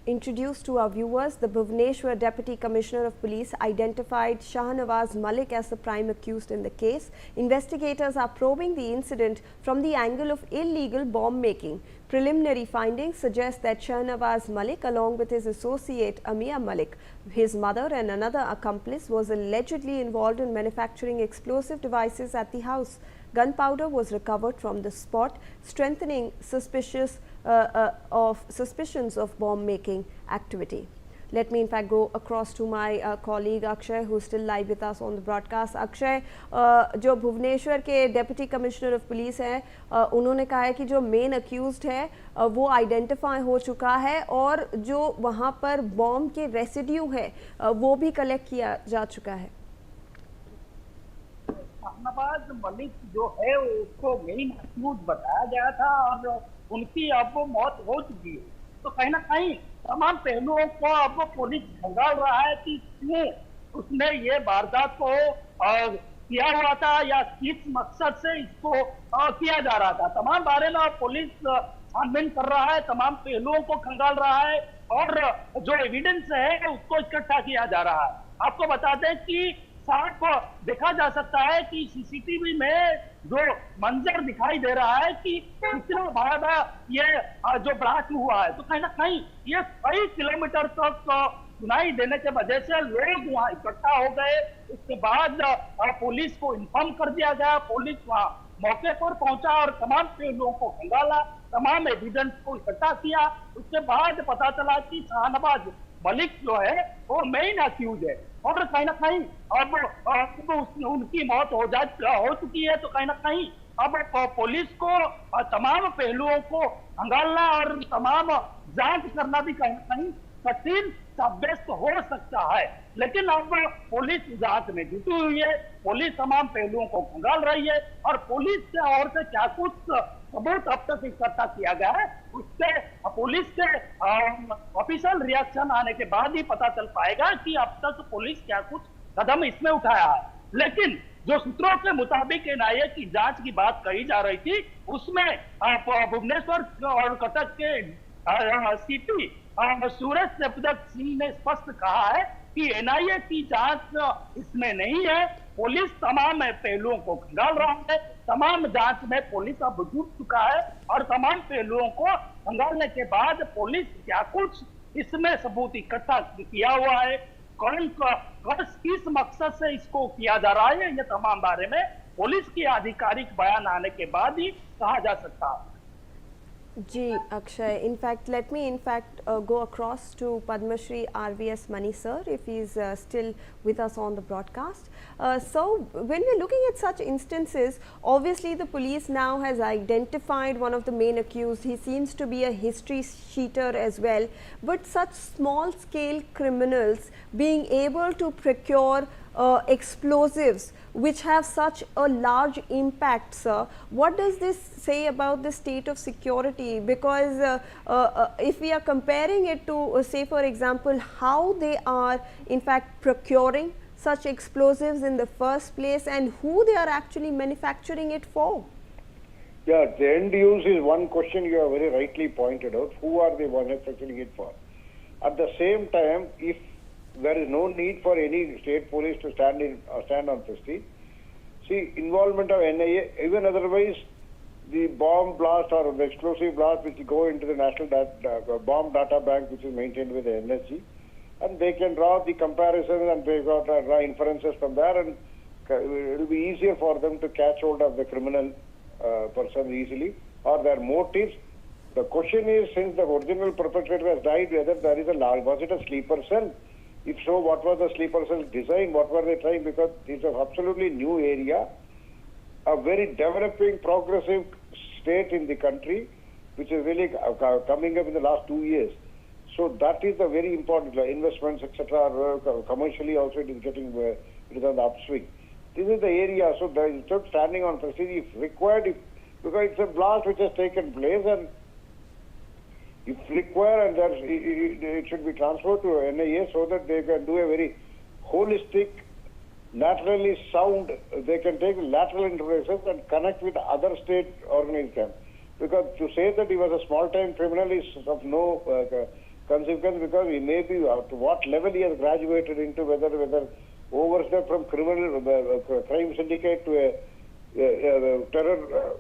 introduce to our viewers, the Bhubaneswar Deputy Commissioner of Police identified Shahnawaz Malik as the prime accused in the case. Investigators are probing the incident from the angle of illegal bomb making. Preliminary findings suggest that Shahnawaz Malik, along with his associate Amia Malik, his mother and another accomplice, was allegedly involved in manufacturing explosive devices at the house. Gunpowder was recovered from the spot, strengthening suspicions of bomb-making activity. Let me in fact go across to my colleague Akshay, who is still live with us on the broadcast. Akshay, जो भुवनेश्वर के deputy commissioner of police हैं, उन्होंने कहा है कि जो main accused है वो आइडेंटिफाई हो चुका है और जो वहाँ पर बॉम्ब के रेसिड्यू है वो भी कलेक्ट किया जा चुका है। शाहनवाज मलिक जो है उसको मेन अक्यूज बताया गया था और उनकी अब मौत हो चुकी है, तो कहीं ना कहीं तमाम पहलुओं को अब पुलिस खंगाल रहा है कि क्यों उसने ये वारदात को किया हुआ था या किस मकसद से इसको किया जा रहा था। तमाम बारे में पुलिस छानबीन कर रहा है, तमाम पहलुओं को खंगाल रहा है और जो एविडेंस है उसको इकट्ठा किया जा रहा है। आपको बता दें कि साफ देखा जा सकता है कि सीसीटीवी में जो मंजर दिखाई दे रहा है कि कितना बड़ा ये जो ब्लास्ट हुआ है, तो कहीं ना कहीं ये कई किलोमीटर तक सुनाई देने के वजह से लोग वहां इकट्ठा हो गए। उसके बाद पुलिस को इन्फॉर्म कर दिया गया, पुलिस वहां मौके पर पहुंचा और तमाम पहलुओं को खंगाला, तमाम एविडेंस को इकट्ठा किया। उसके बाद पता चला कि शाहनवाज मलिक जो है वो मेन अक्यूज है और कहीं ना कहीं अब उनकी मौत हो चुकी है, तो कहीं ना कहीं अब पुलिस को तमाम पहलुओं को खंगालना और तमाम जांच करना भी कहीं ना कहीं कठिन साब्यस्त हो सकता है। लेकिन अब पुलिस जांच में जुटी हुई है, पुलिस तमाम पहलुओं को खंगाल रही है और पुलिस से और से क्या कुछ सबूत अब तक इकट्ठा किया गया है, उससे पुलिस के ऑफिशियल रिएक्शन आने के बाद ही पता चल पाएगा कि अब तक पुलिस क्या कुछ कदम इसमें उठाया है। लेकिन जो सूत्रों के मुताबिक एनआईए की जांच की बात कही जा रही थी, उसमें भुवनेश्वर और कटक के सीपी सूरज सेपदक सिंह ने स्पष्ट कहा है कि एनआईए की जांच इसमें नहीं है। पुलिस तमाम पहलुओं को खंगाल रहा है, तमाम जांच में पुलिस अब जुट चुका है और तमाम पहलुओं को खंगालने के बाद पुलिस क्या कुछ इसमें सबूत इकट्ठा किया हुआ है, कौन किस मकसद से इसको किया जा रहा है, ये तमाम बारे में पुलिस की आधिकारिक बयान आने के बाद ही कहा जा सकता है। Ji, Akshay, in fact, let me go across to Padma Shri RVS Mani sir, if he is still with us on the broadcast. So, when we are looking at such instances, obviously the police now has identified one of the main accused. He seems to be a history sheeter as well, but such small scale criminals being able to procure explosives which have such a large impact, sir. What does this say about the state of security? Because if we are comparing it to say for example how they are in fact procuring such explosives in the first place and who they are actually manufacturing it for. Yeah, the end use is one question you have very rightly pointed out. Who are they manufacturing it for? At the same time, if there is no need for any state police to stand on the street. See, involvement of NIA, even otherwise, the bomb blast or the explosive blast which go into the national bomb data bank, which is maintained with the NSG, and they can draw the comparisons and they got draw inferences from there, and it will be easier for them to catch hold of the criminal person easily or their motives. The question is, since the original perpetrator has died, whether there is was it a sleeper cell? If so, what was the sleeper cell design? What were they trying? Because it's an absolutely new area, a very developing, progressive state in the country, which is really coming up in the last 2 years. So that is the very important investments, etc. Commercially also it is getting it is on the upswing. This is the area. So instead of standing on facility, if required, because it's a blast which has taken place and if required, and it should be transferred to NIA so that they can do a very holistic, laterally sound, they can take lateral interfaces and connect with other state organizations. Because to say that he was a small-time criminal is of no consequence, because he may be to what level he has graduated into, whether overstep from criminal crime syndicate to a terror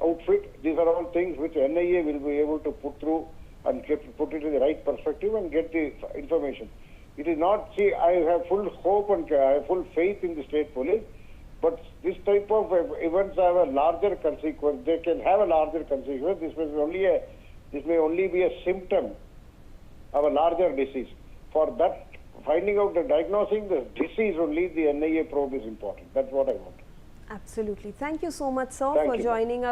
outfit. These are all things which NIA will be able to put through and put it in the right perspective and get the information. It is not, see, I have full hope and I have full faith in the state police, but this type of events have a larger consequence. They can have a larger consequence. This may only be a symptom of a larger disease. For that, finding out the diagnosing the disease only, the NIA probe is important. That's what I want. Absolutely. Thank you so much, sir, Thank for you. joining us.